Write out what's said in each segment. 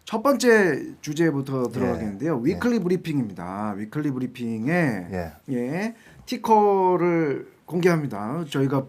첫 번째 주제부터 들어가겠는데요. 예. 위클리 브리핑입니다. 위클리 브리핑에 예. 예, 티커를 공개합니다. 저희가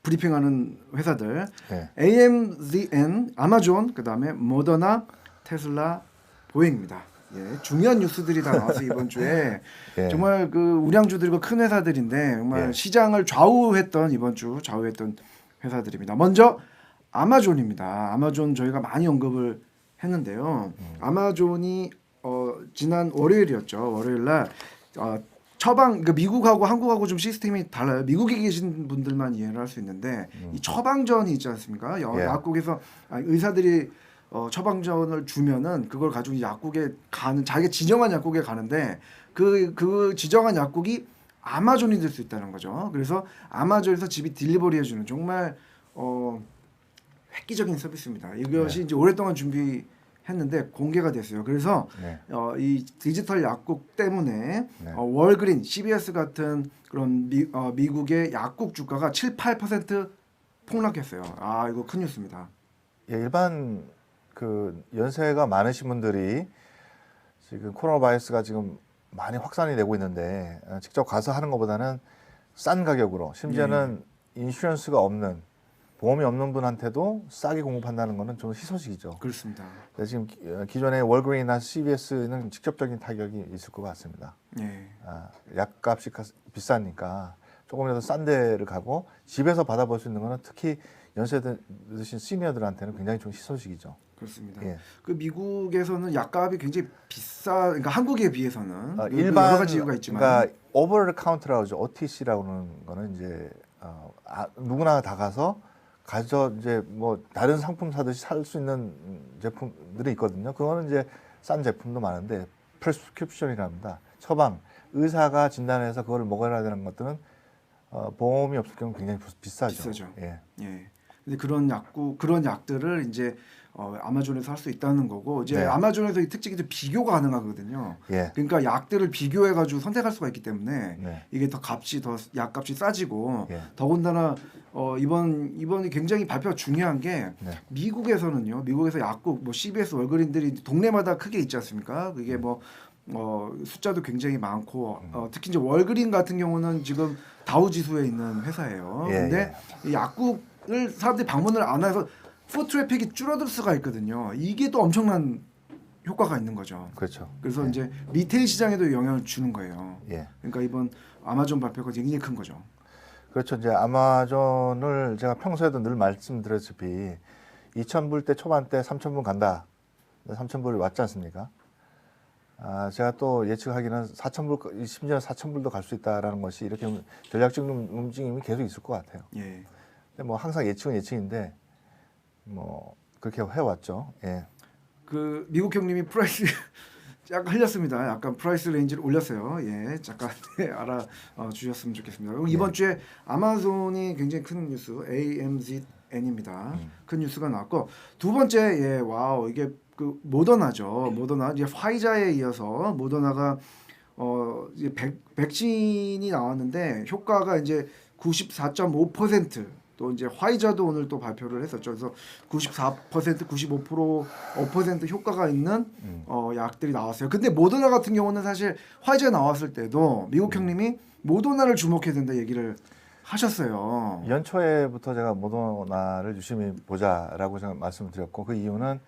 브리핑하는 회사들 예. AMZN, 아마존, 그다음에 모더나, 테슬라, 보잉입니다. 예, 중요한 뉴스들이 다 나와서 이번 주에 예. 정말 그 우량주들이고 큰 회사들인데 정말 예. 시장을 좌우했던 이번 주 좌우했던 회사들입니다. 먼저 아마존입니다. 아마존 저희가 많이 언급을 했는데요. 아마존이 지난 월요일이었죠. 월요일날 처방, 그러니까 미국하고 한국하고 좀 시스템이 달라요. 미국에 계신 분들만 이해를 할 수 있는데 이 처방전이 있지 않습니까? 예. 약국에서 의사들이 처방전을 주면은 그걸 가지고 약국에 가는, 자기가 지정한 약국에 가는데 그 지정한 약국이 아마존이 될 수 있다는 거죠. 그래서 아마존에서 집이 딜리버리 해주는 정말 획기적인 서비스입니다. 이것이 이제 오랫동안 준비했는데 공개가 됐어요. 그래서 이 디지털 약국 때문에 월그린, CVS 같은 그런 미국의 약국 주가가 7~8% 폭락했어요. 아, 이거 큰 뉴스입니다. 예, 일반 그 연세가 많으신 분들이 지금 코로나 바이러스가 지금 많이 확산이 되고 있는데 직접 가서 하는 것보다는 싼 가격으로, 심지어는 인슈런스가 없는, 보험이 없는 분한테도 싸게 공급한다는 것은 좀 희소식이죠. 그렇습니다. 지금 기존의 월그린이나 CVS는 직접적인 타격이 있을 것 같습니다. 예. 약값이 비싸니까 조금이라도 싼 데를 가고 집에서 받아볼 수 있는 것은 특히 연세 드신 시니어들한테는 굉장히 좀 희소식이죠. 그렇습니다. 예. 그 미국에서는 약값이 굉장히 비싸, 그러니까 한국에 비해서는 일반 여러 가지 이유가 있지만, 그러니까 오버 더 카운트라고 하죠. OTC라고 하는 거는 이제 누구나 다 가서 이제 뭐 다른 상품 사듯이 살 수 있는 제품들이 있거든요. 그거는 이제 싼 제품도 많은데 프레스크립션이랍니다. 처방, 의사가 진단해서 그걸 먹어야 되는 것들은 보험이 없을 경우 굉장히 비싸죠. 비싸죠. 예. 예. 근데 그런 약들을 이제 아마존에서 할 수 있다는 거고, 이제 네. 아마존에서 이 특징이 비교가 가능하거든요. 예. 그러니까 약들을 비교해 가지고 선택할 수가 있기 때문에 네. 이게 더 약값이 싸지고, 예. 더군다나 이번이 굉장히 발표가 중요한 게 미국에서는요. 미국에서 약국 뭐 CVS, 월그린들이 동네마다 크게 있지 않습니까? 그게 뭐 숫자도 굉장히 많고 특히 이제 월그린 같은 경우는 지금 다우 지수에 있는 회사예요. 근데 이 약국을 사람들이 방문을 안 해서 푸드 트래픽이 줄어들 수가 있거든요. 이게 또 엄청난 효과가 있는 거죠. 그렇죠. 그래서 이제 리테일 시장에도 영향을 주는 거예요. 예. 그러니까 이번 아마존 발표가 굉장히 큰 거죠. 그렇죠. 이제 아마존을 제가 평소에도 늘 말씀드렸다시피 2,000불대 초반대 3,000불 간다. 3,000불이 왔지 않습니까? 제가 또 예측하기는 4,000불, 심지어 4,000불도 갈 수 있다라는 것이 이렇게 전략적인 움직임이 계속 있을 것 같아요. 예. 근데 뭐 항상 예측은 예측인데 뭐 그렇게 해왔죠. 예. 그 미국 형님이 프라이스 약간 흘렸습니다. 약간 프라이스 레인지를 올렸어요. 예, 잠깐 알아 주셨으면 좋겠습니다. 그리고 이번 주에 아마존이 굉장히 큰 뉴스, AMZN입니다. 큰 뉴스가 나왔고, 두 번째, 와우, 이게 그 모더나죠. 모더나, 이제 화이자에 이어서 모더나가 이제 백신이 나왔는데 효과가 이제 94.5%. 또 이제 화이자도 오늘 또 발표를 했었죠. 그래서 94%, 95% 효과가 있는 약들이 나왔어요. 근데 모더나 같은 경우는 사실 화이자 나왔을 때도 미국 형님이 모더나를 주목해야 된다 얘기를 하셨어요. 연초에부터 제가 모더나를 유심히 보자라고 제가 말씀드렸고, 그 이유는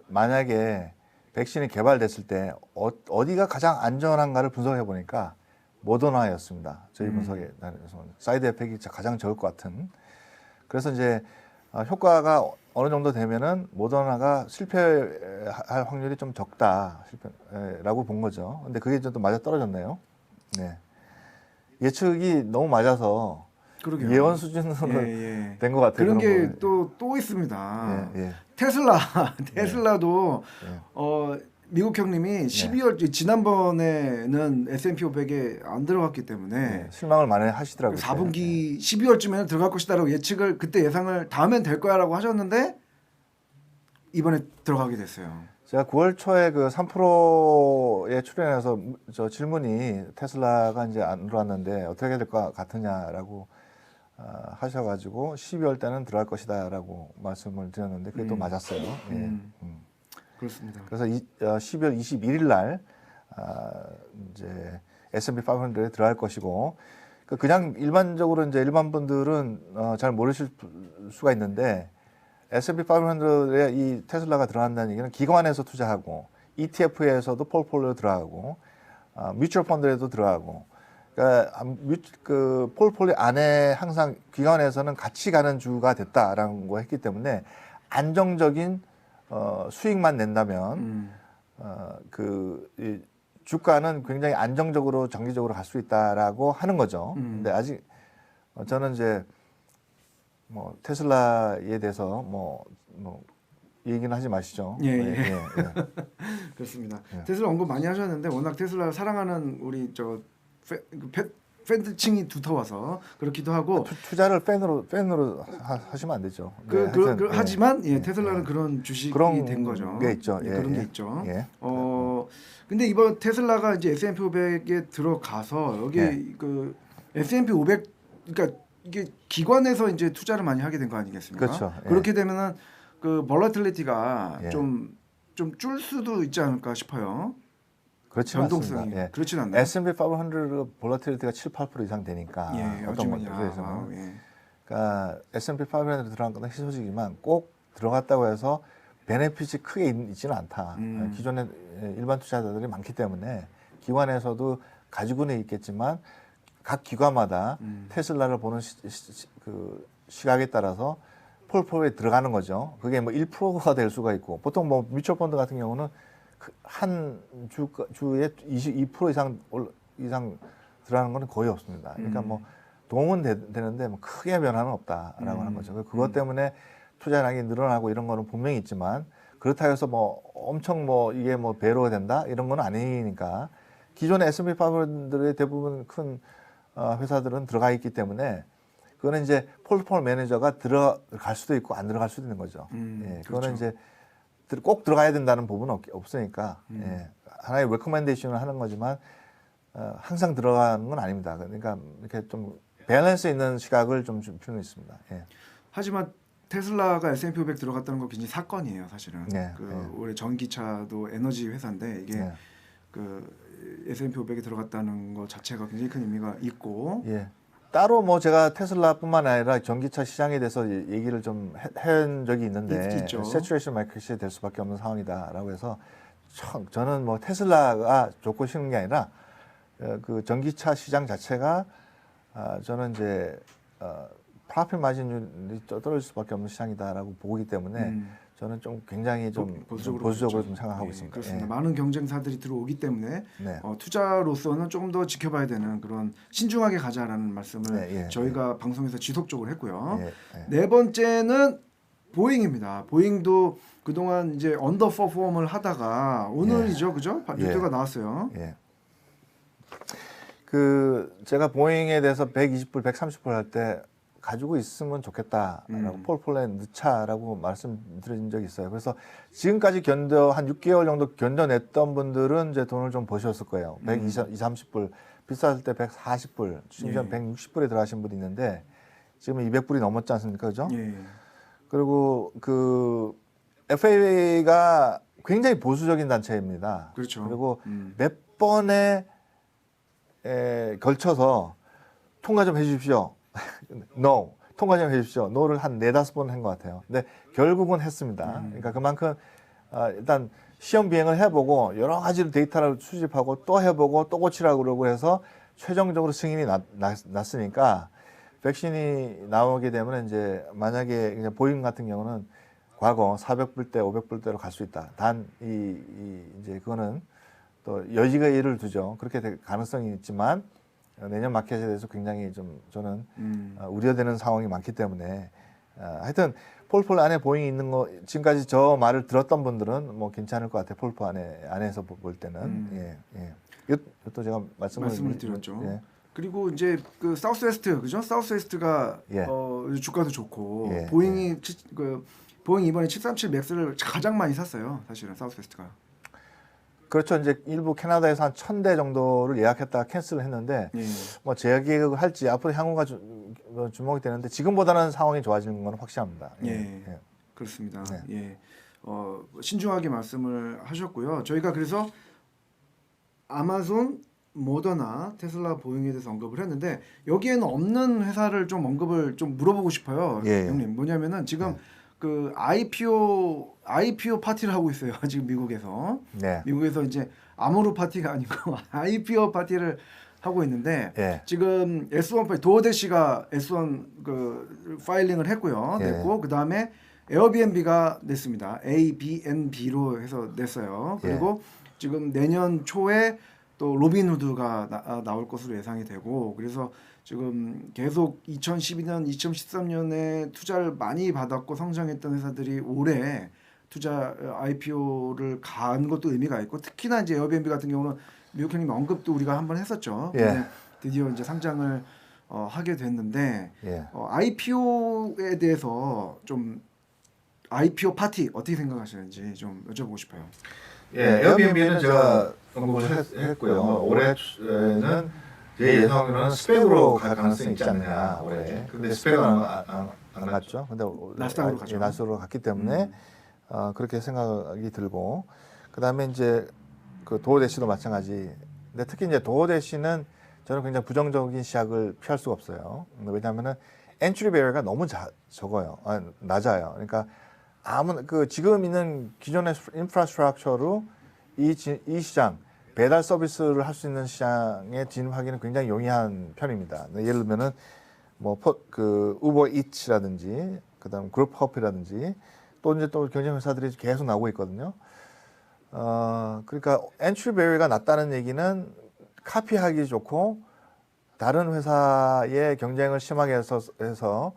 만약에 백신이 개발됐을 때 어디가 가장 안전한가를 분석해 보니까 모더나였습니다. 저희 분석에 사이드 에펙이 가장 적을 것 같은. 그래서 이제 효과가 어느 정도 되면은 모더나가 실패할 확률이 좀 적다, 실패라고 본 거죠. 근데 그게 좀 또 맞아 떨어졌네요. 네. 예측이 너무 맞아서 그러게요. 예언 수준으로 된 것 같아요. 그런 게 또 있습니다. 예. 테슬라도 미국 형님이 12월 지난번에는 S&P 500에 안 들어갔기 때문에 실망을 많이 하시더라고요. 4분기 12월쯤에는 들어갈 것이다라고 그때 예상을 다음엔 될 거야라고 하셨는데 이번에 들어가게 됐어요. 제가 9월 초에 그 3프로에 출연해서 저 질문이 테슬라가 이제 안 들어왔는데 어떻게 될 것 같으냐라고 하셔가지고 12월 때는 들어갈 것이다라고 말씀을 드렸는데 그게 또 맞았어요. 예. 그렇습니다. 그래서 12월 21일 날 이제 S&P 500에 들어갈 것이고 그냥 일반적으로 이제 일반 분들은 잘 모르실 수가 있는데 S&P 500에 이 테슬라가 들어간다는 얘기는 기관에서 투자하고 ETF에서도 폴폴리오 들어가고 뮤추얼 펀드에도 들어가고 그러니까 그 폴폴리오 안에 항상 기관에서는 같이 가는 주가 됐다라는 거 했기 때문에 안정적인 수익만 낸다면 이 주가는 굉장히 안정적으로 장기적으로 갈 수 있다라고 하는 거죠. 근데 아직 저는 이제 뭐 테슬라에 대해서 뭐 얘기는 하지 마시죠. 예. 그렇습니다. 테슬라 언급 많이 하셨는데 워낙 테슬라를 사랑하는 우리 저 팬층이 두터워서 그렇기도 하고 투자를 팬으로 하시면 안 되죠. 하지만 테슬라는 그런 주식이 된 거죠. 게 있죠. 그런 게 있죠. 근데 이번 테슬라가 이제 S&P 500에 들어가서 여기 그 S&P 500 그러니까 이게 기관에서 이제 투자를 많이 하게 된 거 아니겠습니까? 그렇죠. 그렇게 되면은 그 볼라틸리티가 좀 줄 수도 있지 않을까 싶어요. 그렇지 변동성이 않습니다. 그렇진 않나요? S&P 500 볼라틸리티가 7-8% 이상 되니까 어떤 것들에서는 그러니까 S&P 500에 들어간 건 희소식이지만 꼭 들어갔다고 해서 베네핏이 크게 있지는 않다. 기존에 일반 투자자들이 많기 때문에 기관에서도 가지고는 있겠지만 각 기관마다 테슬라를 보는 그 시각에 따라서 폴폴에 들어가는 거죠. 그게 뭐 1%가 될 수가 있고 보통 뭐 뮤추얼 펀드 같은 경우는 한 주에 22% 이상 들어가는 거는 거의 없습니다. 그러니까 뭐 도움은 되는데 뭐 크게 변화는 없다라고 하는 거죠. 그것 때문에 투자량이 늘어나고 이런 거는 분명히 있지만 그렇다고 해서 뭐 엄청 뭐 이게 뭐 배로가 된다 이런 건 아니니까 기존의 S&P 500들의 대부분 큰 회사들은 들어가 있기 때문에 그거는 이제 폴폴 매니저가 들어갈 수도 있고 안 들어갈 수도 있는 거죠. 그거는 그렇죠. 이제 꼭 들어가야 된다는 부분은 없으니까 하나의 레코멘데이션을 하는 거지만 항상 들어가는 건 아닙니다. 그러니까 이렇게 좀 밸런스 있는 시각을 좀 줄 필요는 있습니다. 하지만 테슬라가 S&P 500 들어갔다는 거 굉장히 사건이에요, 사실은. 올해 전기차도 에너지 회사인데 이게 그 S&P 500에 들어갔다는 것 자체가 굉장히 큰 의미가 있고. 따로 뭐 제가 테슬라뿐만 아니라 전기차 시장에 대해서 얘기를 좀 한 적이 있는데 세츄레이션 마켓이 될 수밖에 없는 상황이다라고 해서 저는 뭐 테슬라가 좋고 싫은 게 아니라 그 전기차 시장 자체가 저는 이제 프로핏 마진율이 떨어질 수밖에 없는 시장이다라고 보기 때문에 저는 좀 굉장히 좀 보수적으로 좀 생각하고 있습니다. 그렇습니다. 많은 경쟁사들이 들어오기 때문에 투자로서는 조금 더 지켜봐야 되는 그런 신중하게 가자라는 말씀을 저희가 방송에서 지속적으로 했고요. 네 번째는 보잉입니다. 보잉도 그동안 이제 언더퍼폼을 하다가 오늘이죠, 그죠? 뉴스가 나왔어요. 그 제가 보잉에 대해서 120불, 130불 할 때 가지고 있으면 좋겠다라고 폴폴에 넣자라고 말씀드린 적이 있어요. 그래서 지금까지 한 6개월 정도 견뎌냈던 분들은 이제 돈을 좀 버셨을 거예요. 120, 30불, 비쌌을 때 140불, 심지어 160불에 들어가신 분이 있는데 지금 200불이 넘었지 않습니까? 그죠? 그리고 그 FA가 굉장히 보수적인 단체입니다. 그렇죠. 그리고 몇 번에 걸쳐서 통과 좀 해주십시오. No. 통과 좀 해주십시오. No를 한 4-5번 한 것 같아요. 근데 결국은 했습니다. 그러니까 그만큼 일단 시험 비행을 해보고 여러 가지로 데이터를 수집하고 또 해보고 또 고치라고 그러고 해서 최종적으로 승인이 났으니까 백신이 나오게 되면 이제 만약에 그냥 보잉 같은 경우는 과거 400불대, 500불대로 갈 수 있다. 단 이제 그거는 또 여지를 두죠. 그렇게 될 가능성이 있지만 내년 마켓에 대해서 굉장히 좀 저는 우려되는 상황이 많기 때문에 하여튼 폴폴 안에 보잉이 있는 거 지금까지 저 말을 들었던 분들은 뭐 괜찮을 것 같아요. 폴폴 안에서 볼 때는 이것도 제가 말씀을 드렸죠. 그리고 이제 그 사우스웨스트 그죠? 사우스웨스트가 주가도 좋고 보잉이 보잉 이번에 737 맥스를 가장 많이 샀어요. 사실은 사우스웨스트가. 그렇죠. 이제 일부 캐나다에서 한 1,000대 정도를 예약했다가 캔슬을 했는데 예. 뭐 재계획을 할지 앞으로 향후가 주목이 되는데 지금보다는 상황이 좋아지는 건 확실합니다. 예. 그렇습니다. 네. 예. 신중하게 말씀을 하셨고요. 저희가 그래서 아마존, 모더나, 테슬라, 보잉에 대해서 언급을 했는데 여기에는 없는 회사를 좀 언급을 좀 물어보고 싶어요. 예. 형님. 뭐냐면은 지금 그 IPO 파티를 하고 있어요. 지금 미국에서. 네. 미국에서 이제 아모르 파티가 아니고 IPO 파티를 하고 있는데 예. 지금 S1 파일 도어대시가 S1 그 파일링을 했고요. 예. 냈고 그다음에 에어비앤비가 냈습니다. ABNB로 해서 냈어요. 그리고 지금 내년 초에 또 로빈후드가 나올 것으로 예상이 되고 그래서 지금 계속 2012년, 2013년에 투자를 많이 받았고 성장했던 회사들이 올해 투자 IPO를 간 것도 의미가 있고 특히나 이제 에어비앤비 같은 경우는 미국 형님 언급도 우리가 한번 했었죠. 예. 근데 드디어 이제 상장을 하게 됐는데 예. IPO에 대해서 좀 IPO 파티 어떻게 생각하시는지 좀 여쭤보고 싶어요. 예, 에어비앤비는 제가 언급을 했고요. 올해는 제 예상으로는 스펙으로 갈 가능성이 있지 않느냐 올해. 근데 스펙은 안 갔죠. 근데 나스닥으로 가죠. 예, 나스닥으로 갔기 때문에 그렇게 생각이 들고 그다음에 이제 그 도어대시도 마찬가지. 근데 특히 이제 도어대시는 저는 굉장히 부정적인 시각을 피할 수가 없어요. 왜냐하면은 엔트리 베리어가 너무 적어요. 낮아요. 그러니까 그 지금 있는 기존의 인프라스트럭처로 이 시장 배달 서비스를 할 수 있는 시장에 진입하기는 굉장히 용이한 편입니다. 예를 들면은 그 우버 이츠라든지 그다음 그룹 커피라든지 또 이제 또 경쟁 회사들이 계속 나오고 있거든요. 그러니까 엔트리 베리어가 낮다는 얘기는 카피하기 좋고 다른 회사의 경쟁을 심하게 해서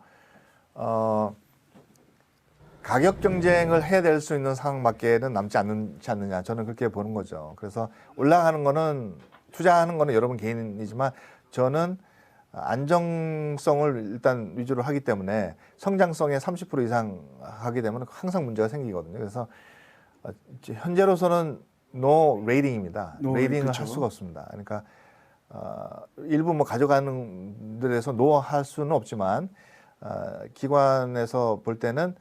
가격 경쟁을 해야 될 수 있는 상황밖에는 남지 않느냐 저는 그렇게 보는 거죠. 그래서 올라가는 거는 투자하는 거는 여러분 개인이지만 저는 안정성을 일단 위주로 하기 때문에 성장성의 30% 이상 하게 되면 항상 문제가 생기거든요. 그래서 현재로서는 노 레이팅입니다. 레이팅을 그렇죠. 할 수가 없습니다. 그러니까 일부 뭐 가져가는 데에서 노 할 수는 없지만 기관에서 볼 때는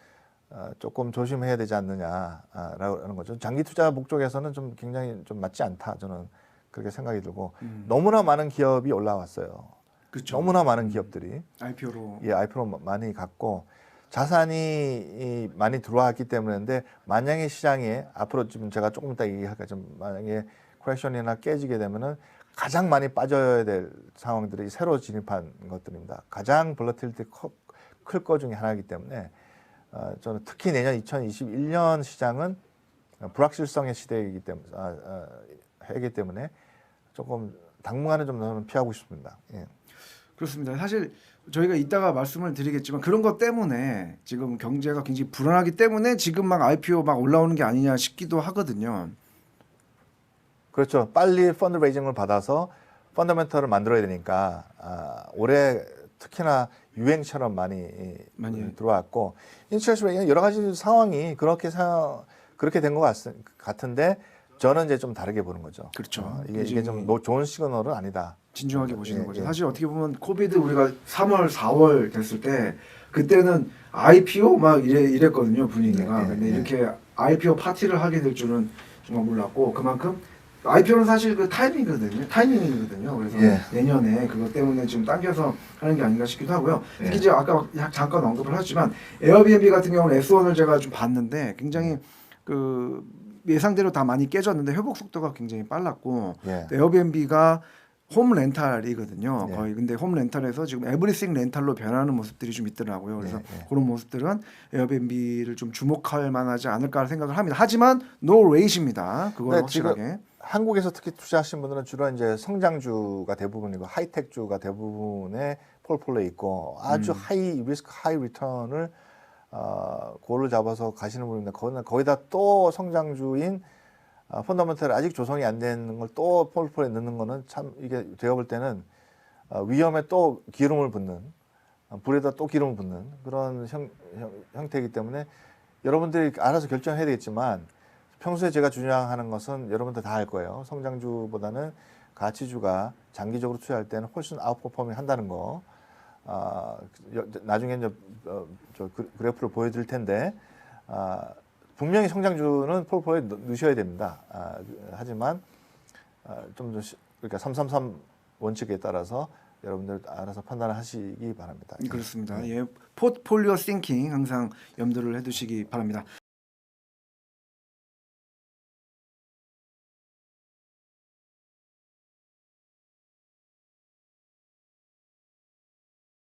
조금 조심해야 되지 않느냐라고 하는 거죠. 장기 투자 목적에서는 좀 굉장히 좀 맞지 않다 저는 그렇게 생각이 들고 너무나 많은 기업이 올라왔어요. 그렇죠. 너무나 많은 기업들이 IPO로 IPO로 많이 갔고 자산이 많이 들어왔기 때문인데 만약에 시장에 앞으로 지금 제가 조금 이따 얘기할까 좀 만약에 크래션이나 깨지게 되면은 가장 많이 빠져야 될 상황들이 새로 진입한 것들입니다. 가장 볼러틸리티 클 거 중에 하나이기 때문에 저는 특히 내년 2021년 시장은 불확실성의 시대이기 때문에 조금 당분간은 좀 저는 피하고 싶습니다. 예. 그렇습니다. 사실 저희가 이따가 말씀을 드리겠지만 그런 것 때문에 지금 경제가 굉장히 불안하기 때문에 지금 막 IPO 막 올라오는 게 아니냐 싶기도 하거든요. 그렇죠. 빨리 펀드레이징을 받아서 펀더멘털을 만들어야 되니까 올해 특히나 유행처럼 많이 들어왔고 인터레스트 레이트는 여러 가지 상황이 그렇게 된 것 같은데 저는 이제 좀 다르게 보는 거죠. 그렇죠. 이게 좀 좋은 시그널은 아니다. 진중하게 보시는 거죠. 예. 사실 어떻게 보면 코비드 우리가 3월, 4월 됐을 때 그때는 IPO 막 이랬거든요 분위기가. 근데 이렇게 IPO 파티를 하게 될 줄은 정말 몰랐고 그만큼 IPO는 사실 그 타이밍이거든요. 그래서 내년에 그것 때문에 지금 당겨서 하는 게 아닌가 싶기도 하고요. 특히 이제 아까 잠깐 언급을 하지만 에어비앤비 같은 경우는 S1을 제가 좀 봤는데 굉장히 그 예상대로 다 많이 깨졌는데 회복 속도가 굉장히 빨랐고 에어비앤비가 홈 렌탈이거든요. 거의 근데 홈 렌탈에서 지금 에브리싱 렌탈로 변하는 모습들이 좀 있더라고요. 그래서 그런 모습들은 에어비앤비를 좀 주목할 만하지 않을까 생각을 합니다. 하지만 노 레이시입니다. 그건 확실하게. 한국에서 특히 투자하신 분들은 주로 이제 성장주가 대부분이고 하이텍주가 대부분의 폴폴레에 있고 아주 하이 리스크 하이 리턴을 고를 잡아서 가시는 분인데 거기다 또 성장주인 펀더멘털이 아직 조성이 안 되는 걸 또 폴폴에 넣는 거는 참 이게 제가 볼 때는 위험에 또 기름을 붓는 불에다 또 기름을 붓는 그런 형태이기 때문에 여러분들이 알아서 결정해야 되겠지만 평소에 제가 주장하는 것은 여러분들 다 알 거예요. 성장주보다는 가치주가 장기적으로 투자할 때는 훨씬 아웃퍼포밍 한다는 거. 나중에 이제 저 그래프를 보여드릴 텐데 분명히 성장주는 포트폴리오에 넣으셔야 됩니다. 하지만 좀 더 그러니까 333 원칙에 따라서 여러분들 알아서 판단을 하시기 바랍니다. 그렇습니다. 예, 포트폴리오 싱킹 항상 염두를 해두시기 바랍니다.